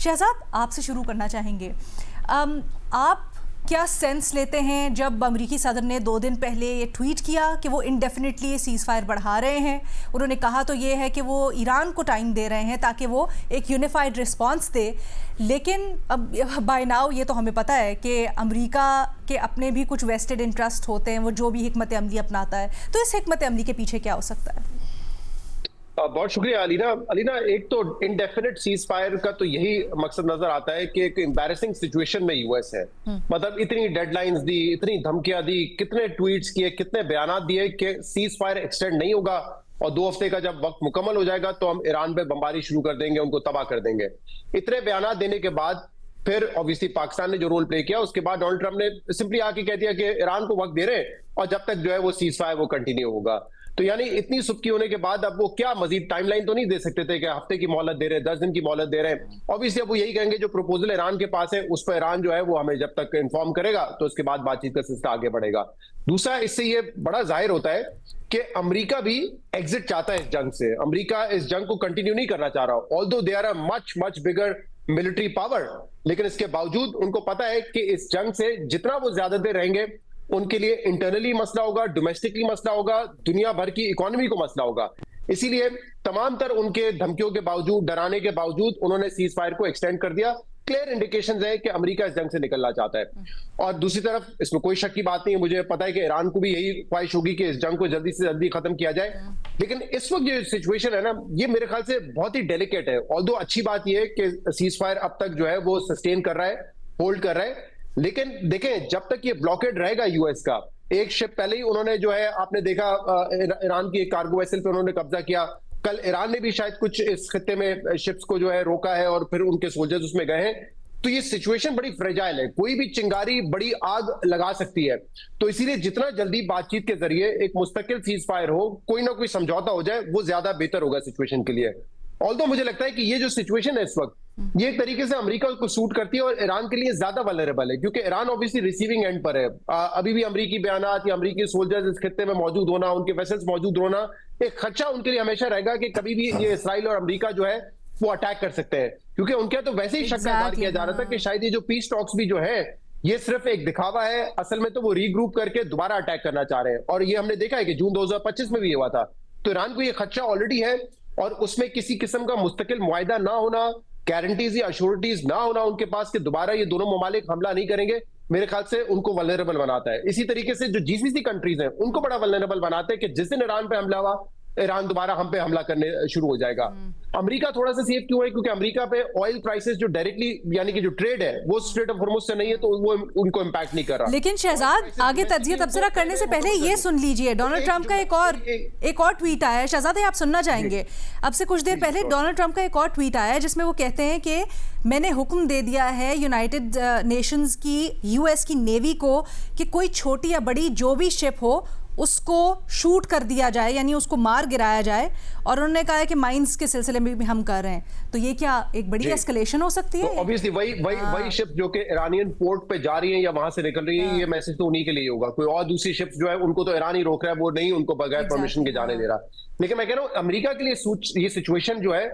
शहजाद, आपसे शुरू करना चाहेंगे। आप क्या सेंस लेते हैं जब अमेरिकी सदर ने 2 दिन पहले ये ट्वीट किया कि वो इंडेफिनिटली सीज़ फायर बढ़ा रहे हैं? उन्होंने कहा तो ये है कि वो ईरान को टाइम दे रहे हैं ताकि वो एक यूनिफाइड रिस्पांस दे, लेकिन अब बाय नाउ ये तो हमें पता है कि अमेरिका के अपने भी कुछ वेस्टेड इंटरेस्ट होते हैं, वो जो भी हिकमत अमली अपनाता है। तो इस हिकमत अमली के पीछे क्या हो सकता है? बहुत शुक्रिया अलीना। एक तो इनडेफिनेट सीज फायर का तो यही मकसद नजर आता है कि एक एम्बैरेसिंग सिचुएशन में यूएस है। मतलब इतनी डेडलाइंस दी, इतनी धमकियां दी, कितने ट्वीट्स किए, कितने बयान दिए कि सीज फायर एक्सटेंड नहीं होगा और 2 हफ्ते का जब वक्त मुकम्मल हो जाएगा तो हम ईरान पे बमबारी शुरू कर देंगे, उनको तबाह कर देंगे। इतने बयान देने के बाद फिर ऑब्वियसली पाकिस्तान ने जो रोल प्ले किया, उसके बाद डोनाल्ड ट्रंप ने सिंपली आके कह दिया कि ईरान को वक्त दे रहे हैं और जब तक जो है वो सीज फायर वो कंटिन्यू होगा। तो यानी इतनी सुबकी होने के बाद अब वो क्या मजीद टाइमलाइन तो नहीं दे सकते थे कि हफ्ते की मोहलत दे रहे हैं, 10 दिन की मोहलत दे रहे हैं। ऑब्वियसली अब वो यही कहेंगे जो प्रपोजल ईरान के पास है उस पर ईरान जो है वो हमें जब तक इन्फॉर्म करेगा तो उसके बाद बातचीत का सिलसिला आगे बढ़ेगा। दूसरा, इससे ये बड़ा जाहिर होता है कि अमेरिका भी एग्जिट चाहता है इस जंग से। अमेरिका इस जंग को कंटिन्यू नहीं करना चाह रहा, although they are a much bigger military power, लेकिन इसके बावजूद उनको पता है कि इस जंग से जितना वो ज्यादा देर रहेंगे उनके लिए इंटरनली मसला होगा, डोमेस्टिकली मसला होगा, दुनिया भर की इकोनॉमी को मसला होगा। इसीलिए तमाम तर उनके धमकियों के बावजूद, डराने के बावजूद उन्होंने सीज फायर को एक्सटेंड कर दिया। क्लियर इंडिकेशंस है कि अमेरिका इस जंग से निकलना चाहता है। और दूसरी तरफ इसमें कोई शक की बात नहीं है, मुझे पता है कि ईरान को भी यही ख्वाहिश होगी कि इस जंग को जल्दी से जल्दी खत्म किया जाए। लेकिन इस वक्त जो सिचुएशन है ना, ये मेरे ख्याल से बहुत ही डेलिकेट है। ऑल्दो अच्छी बात यह है कि सीज फायर अब तक जो है वो सस्टेन कर रहा है, होल्ड कर रहा है, लेकिन देखें जब तक ये ब्लॉकेड रहेगा यूएस का, एक शिप पहले ही उन्होंने जो है आपने देखा ईरान की एक कार्गो वेसल पे उन्होंने कब्जा किया। कल ईरान ने भी शायद कुछ इस खित्ते में शिप्स को जो है रोका है और फिर उनके सोल्जर्स उसमें गए हैं। तो ये सिचुएशन बड़ी फ्रेजाइल है, कोई भी चिंगारी बड़ी आग लगा सकती है। तो इसीलिए जितना जल्दी बातचीत के जरिए एक मुस्तकिल सीज फायर हो, कोई ना कोई समझौता हो जाए, वो ज्यादा बेहतर होगा सिचुएशन के लिए। ऑल्दो मुझे लगता है कि ये जो सिचुएशन है इस वक्त, ये एक तरीके से अमेरिका को सूट करती है और ईरान के लिए ज्यादा वल्नरेबल है, क्योंकि ईरान ऑब्वियसली रिसीविंग एंड पर है। अभी भी अमेरिकी बयानात या अमेरिकी सोल्जर्स इस खित्ते में मौजूद होना, उनके वेसल्स मौजूद होना, एक खदशा उनके लिए हमेशा रहेगा कि कभी भी ये इसराइल और अमेरिका जो है वो अटैक कर सकते हैं। क्योंकि उनके तो वैसे ही शक का इज़हार किया जा रहा था कि शायद ये जो पीस टॉक्स भी जो है ये सिर्फ एक दिखावा है, असल में तो वो रीग्रुप करके दोबारा अटैक करना चाह रहे हैं। और ये हमने देखा है कि जून 2025 में भी ये हुआ था। तो ईरान को ये खदशा ऑलरेडी है और उसमें किसी किस्म का मुस्तकिल मुआहिदा ना होना, गारंटीज या अश्योरिटीज ना होना उनके पास कि दोबारा ये दोनों ममालिक हमला नहीं करेंगे, मेरे ख्याल से उनको वल्नरेबल बनाता है। इसी तरीके से जो जीसीसी कंट्रीज हैं उनको बड़ा वल्नरेबल बनाते हैं कि जिस दिन ईरान पे हमला हुआ, ईरान दोबारा हम पे हमला करने शुरू हो जाएगा। अमेरिका थोड़ा सा सेफ क्यों है? क्योंकि अमेरिका पे ऑयल प्राइसेस जो डायरेक्टली यानी कि जो ट्रेड है वो स्ट्रेट ऑफ हॉर्मुज़ से नहीं है, तो वो उनको इंपैक्ट नहीं कर रहा। लेकिन शहजाद, आगे तज्जिया तबसरा करने से पहले ये सुन लीजिए, डोनाल्ड ट्रंप का एक और ट्वीट आया है। शहजाद, आप सुनना चाहेंगे? अब से कुछ देर पहले डोनाल्ड ट्रंप का एक और ट्वीट आया है जिसमें वो कहते हैं कि मैंने हुक्म दे दिया है यूनाइटेड नेशंस की, यूएस की नेवी को कि कोई छोटी या बड़ी जो भी शिप हो उसको शूट कर दिया जाए, यानी उसको मार गिराया जाए। और उन्होंने कहा है कि माइंस के सिलसिले में भी हम कर रहे हैं। तो ये क्या एक बड़ी एस्केलेशन हो सकती है? तो ऑब्वियसली वही शिप जो कि ईरानियन पोर्ट पे जा रही है या वहां से निकल रही है, ये मैसेज तो उन्हीं के लिए होगा। कोई और दूसरी शिप जो है उनको तो ईरान ही रोक रहा है, वो नहीं उनको बगैर परमिशन के जाने दे रहा। लेकिन मैं कह रहा हूँ अमेरिका के लिए ये सिचुएशन जो है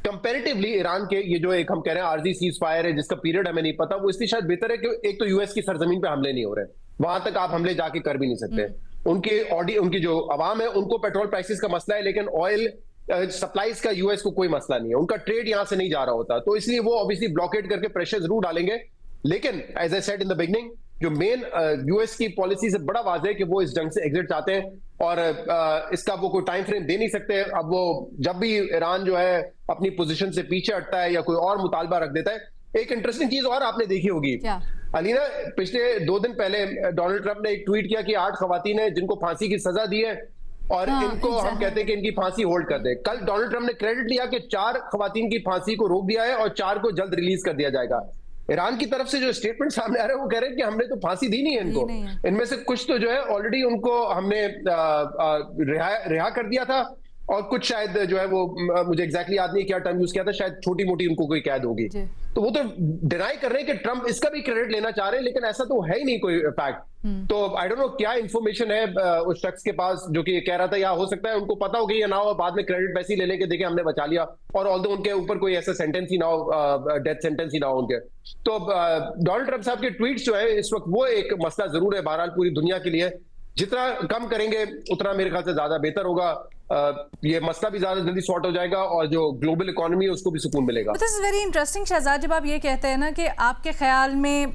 कंपैरेटिवली ईरान के ये जो एक हम कह रहे हैं आरजी सीज फायर है जिसका पीरियड हमें नहीं पता, वो इसलिए शायद बेहतर है कि एक तो यूएस की सरजमीन पे हमले नहीं हो रहे, वहां तक आप हमले जाके कर भी नहीं सकते। उनकी जो अवाम है उनको पेट्रोल प्राइसेस का मसला है, लेकिन ऑयल सप्लाईज का यूएस को कोई मसला नहीं है, उनका ट्रेड यहां से नहीं जा रहा होता। तो इसलिए वो ऑब्वियसली ब्लॉकेट करके प्रेशर जरूर डालेंगे। लेकिन as I said in the beginning, जो मेन यूएस की पॉलिसी से बड़ा वाज़ेह है कि वो इस जंग से एग्जिट चाहते हैं और इसका वो कोई टाइम फ्रेम दे नहीं सकते। अब वो जब भी ईरान जो है अपनी पोजीशन से पीछे हटता है या कोई और मुतालबा रख देता है। एक इंटरेस्टिंग चीज और आपने देखी होगी अलीना, पिछले 2 दिन पहले डोनाल्ड ट्रंप ने एक ट्वीट किया कि 8 खवातीन है जिनको फांसी की सजा दी है और इनको हम कहते हैं कि इनकी फांसी होल्ड कर दे। कल डोनाल्ड ट्रंप ने क्रेडिट लिया कि 4 खवातीन की फांसी को रोक दिया है और 4 को जल्द रिलीज कर दिया जाएगा। ईरान की तरफ से जो स्टेटमेंट सामने आ रहा है वो कह रहे हैं कि हमने तो फांसी दी नहीं है इनको, इनमें से कुछ तो जो है ऑलरेडी उनको हमने रिहा कर दिया था और कुछ शायद जो है वो मुझे एग्जैक्टली याद नहीं क्या टर्म यूज किया था, शायद छोटी मोटी उनको कोई कैद होगी। तो वो तो डिनाई कर रहे हैं कि ट्रंप इसका भी क्रेडिट लेना चाह रहे हैं, लेकिन ऐसा तो है ही नहीं कोई फैक्ट। तो आई डोंट नो क्या इंफॉर्मेशन है उस शख्स के पास जो कि कह रहा था, या हो सकता है उनको पता हो गई या ना हो, बाद में क्रेडिट वैसे ही ले लेके देखे हमने बचा लिया, और ऑल्दो उनके ऊपर कोई ऐसा सेंटेंस ही ना हो, डेथ सेंटेंस ही ना हो उनके। तो डोनाल्ड ट्रंप साहब के ट्वीट्स जो है इस वक्त वो एक मसला जरूर है बहरहाल पूरी दुनिया के लिए। जितना कम करेंगे उतना मेरे ख्याल से ज्यादा बेहतर होगा, ये मसला भी ज्यादा जल्दी सॉर्ट हो जाएगा और जो ग्लोबल इकोनॉमी है उसको भी सुकून मिलेगा। This is very interesting Shahzad, जब आप ये कहते हैं ना कि आपके ख्याल में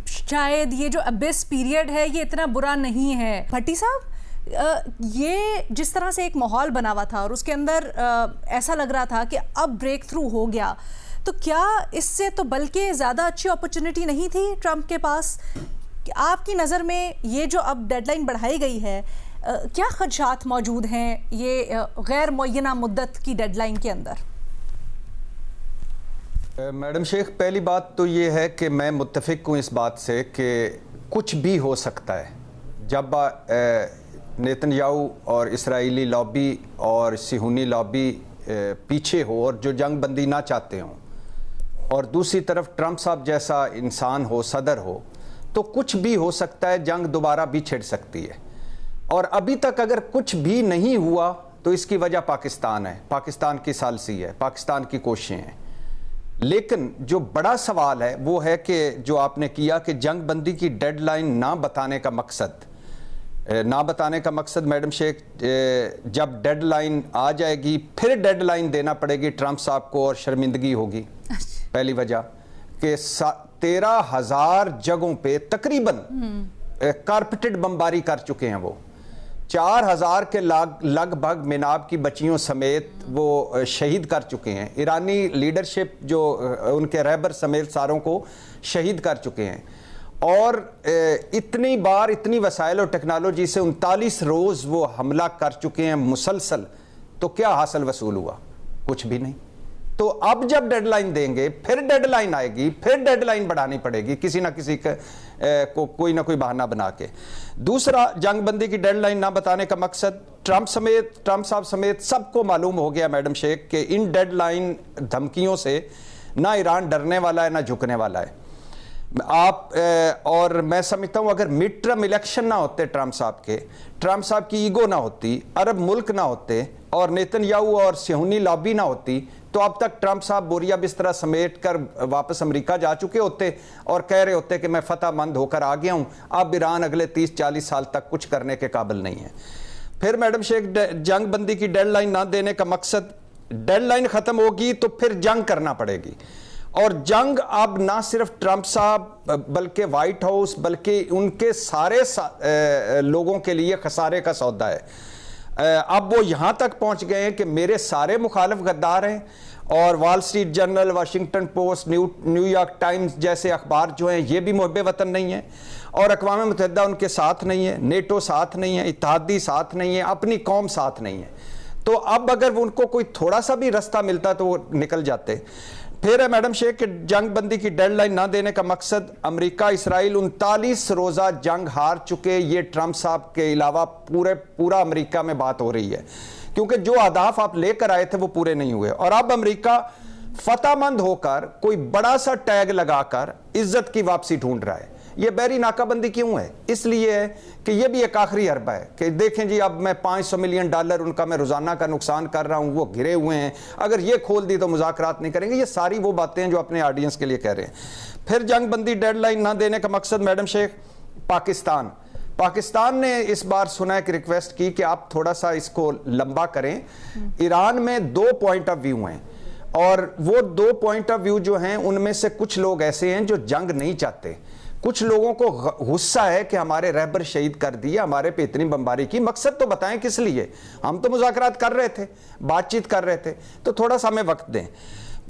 शायद ये जो अबिस पीरियड है ये इतना बुरा नहीं है। भट्टी साहब, ये जिस तरह से एक माहौल बना हुआ था और उसके अंदर ऐसा लग रहा था कि अब ब्रेक थ्रू हो गया, तो क्या इससे तो बल्कि ज़्यादा अच्छी अपॉर्चुनिटी नहीं थी ट्रंप के पास? आपकी नज़र में ये जो अब डेडलाइन बढ़ाई गई है, क्या खदशात मौजूद हैं ये गैर मुअय्यना मुद्दत की डेडलाइन के अंदर? मैडम शेख, पहली बात तो ये है कि मैं मुत्तफिक हूँ इस बात से कि कुछ भी हो सकता है। जब नेतन्याहू और इसराइली लॉबी और सिहूनी लॉबी पीछे हो और जो जंग बंदी ना चाहते हों, और दूसरी तरफ ट्रंप साहब जैसा इंसान हो, सदर हो, तो कुछ भी हो सकता है, जंग दोबारा भी छिड़ सकती है। और अभी तक अगर कुछ भी नहीं हुआ तो इसकी वजह पाकिस्तान है, पाकिस्तान की सालसी है, पाकिस्तान की कोशिशें हैं। लेकिन जो बड़ा सवाल है वो है कि जो आपने किया कि जंग बंदी की डेडलाइन ना बताने का मकसद मैडम शेख, जब डेडलाइन आ जाएगी फिर डेडलाइन देना पड़ेगी ट्रंप साहब को और शर्मिंदगी होगी। पहली वजह कि 13,000 जगहों पे तकरीबन कारपेटेड बमबारी कर चुके हैं वो, 4,000 के लगभग मिनाब की बच्चियों समेत वो शहीद कर चुके हैं। ईरानी लीडरशिप जो उनके रहबर समेत सारों को शहीद कर चुके हैं। और इतनी बार इतनी वसाइल और टेक्नोलॉजी से 39 रोज़ वो हमला कर चुके हैं मुसलसल, तो क्या हासिल वसूल हुआ? कुछ भी नहीं। तो अब जब डेडलाइन देंगे फिर डेडलाइन आएगी, फिर डेडलाइन बढ़ानी पड़ेगी किसी ना किसी को कोई ना कोई बहाना बना के। दूसरा, जंग बंदी की डेडलाइन ना बताने का मकसद ट्रंप साहब समेत सबको मालूम हो गया मैडम शेख कि इन डेडलाइन धमकियों से ना ईरान डरने वाला है ना झुकने वाला है। और मैं समझता हूं अगर मिड टर्म इलेक्शन ना होते ट्रंप साहब की ईगो ना होती, अरब मुल्क ना होते और नेतन्याहू और सिहूनी लॉबी ना होती, तो अब तक ट्रंप साहब बोरिया बिस्तरा समेट कर वापस अमेरिका जा चुके होते और कह रहे होते कि मैं फतहमंद होकर आ गया हूं, अब ईरान अगले 30-40 साल तक कुछ करने के काबिल नहीं है। फिर मैडम शेख, जंग बंदी की डेडलाइन ना देने का मकसद, डेडलाइन खत्म होगी तो फिर जंग करना पड़ेगी। और जंग अब ना सिर्फ ट्रंप साहब बल्कि व्हाइट हाउस बल्कि उनके सारे लोगों के लिए खसारे का सौदा है। अब वो यहां तक पहुंच गए हैं कि मेरे सारे मुखालिफ गद्दार हैं, और wall street journal, Washington post, New York times जैसे अखबार जो हैं ये भी मुहब्बे वतन नहीं है, और अक़वाम मुत्तहिदा उनके साथ नहीं है, नेटो साथ नहीं है, इत्तेहादी साथ नहीं है, अपनी कौम साथ नहीं है। तो अब अगर उनको कोई थोड़ा सा भी रास्ता मिलता तो वो निकल जाते। फिर है मैडम शेख कि जंग बंदी की डेडलाइन ना देने का मकसद, अमेरिका इसराइल 39 रोज़ा जंग हार चुके, ये ट्रंप साहब के अलावा पूरा अमेरिका में बात हो रही है, क्योंकि जो अहदाफ आप लेकर आए थे वो पूरे नहीं हुए। और अब अमेरिका फतहमंद होकर कोई बड़ा सा टैग लगाकर इज्जत की वापसी ढूंढ रहा है। ये बहरी नाकाबंदी क्यों है? इसलिए है कि ये भी एक आखिरी हरबा है कि देखें जी, अब मैं $500 मिलियन उनका मैं रोजाना का नुकसान कर रहा हूं, वो घिरे हुए हैं, अगर ये खोल दी तो मुज़ाकरात नहीं करेंगे। ये सारी वो बातें हैं जो अपने ऑडियंस के लिए कह रहे हैं। फिर जंग बंदी डेडलाइन ना देने का मकसद मैडम शेख, पाकिस्तान ने इस बार सुना एक रिक्वेस्ट की कि आप थोड़ा सा इसको लंबा करें। ईरान में 2 पॉइंट ऑफ व्यू हैं, और वो 2 पॉइंट ऑफ व्यू जो हैं उनमें से कुछ लोग ऐसे हैं जो जंग नहीं चाहते, कुछ लोगों को गुस्सा है कि हमारे रहबर शहीद कर दिए, हमारे पे इतनी बमबारी की। मकसद तो बताएं किस लिए? हम तो मुज़ाकरात कर रहे थे, बातचीत कर रहे थे, तो थोड़ा सा हमें वक्त दें।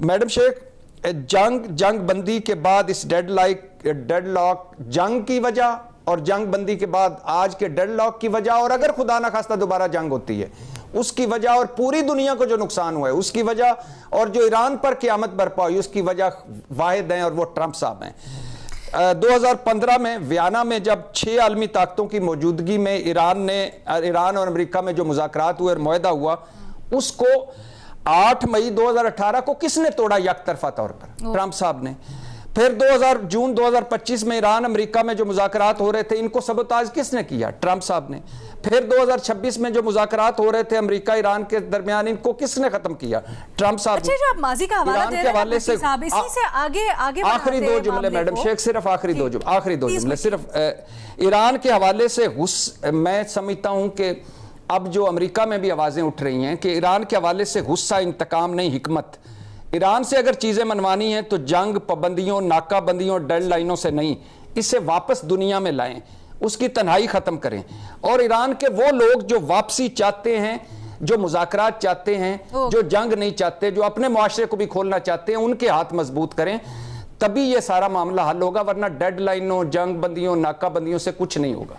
मैडम शेख, जंग बंदी के बाद इस डेडलॉक जंग की वजह और जंग बंदी के बाद आज के डेडलॉक की वजह, और अगर खुदा ना खास्ता दोबारा जंग होती है उसकी वजह, और पूरी दुनिया को जो नुकसान हुआ है उसकी वजह, और जो ईरान पर क़यामत बरपा हुई उसकी वजह वाहिद हैं और वो ट्रंप साहब हैं। 2015 में वियना में जब 6 आलमी ताकतों की मौजूदगी में ईरान और अमेरिका में जो मुज़ाकरात हुए और मुआहदा हुआ, उसको 8 मई 2018 को किसने तोड़ा यकतरफा तौर पर? ट्रंप साहब ने। फिर जून 2025 में ईरान अमेरिका में जो मुज़ाकरात हो रहे थे, इनको सबोताज किसने किया? ट्रंप साहब ने। फिर 2026 में जो मुज़ाकरात हो रहे थे अमेरिका ईरान के दरमियान, इनको किसने खत्म किया? ट्रंप साहब। अच्छा, जो आप माजी का हवाला दे रहे हैं इसी से आगे आखिरी 2 जुमले मैडम शेख, सिर्फ आखिरी 2 जुमले सिर्फ ईरान के हवाले से। मैं समझता हूं कि अब जो अमेरिका में भी आवाजें उठ रही हैं कि ईरान के हवाले से गुस्सा, इंतकाम नहीं, हिकमत। ईरान से अगर चीजें मनवानी हैं तो जंग, पाबंदियों, नाकाबंदियों, डेड लाइनों से नहीं, इसे वापस दुनिया में लाएं, उसकी तन्हाई खत्म करें। और ईरान के वो लोग जो वापसी चाहते हैं, जो मुज़ाकरात चाहते हैं, जो जंग नहीं चाहते, जो अपने मुआशरे को भी खोलना चाहते हैं, उनके हाथ मजबूत करें, तभी ये सारा मामला हल होगा। वरना डेड लाइनों, जंग बंदियों, नाकाबंदियों से कुछ नहीं होगा।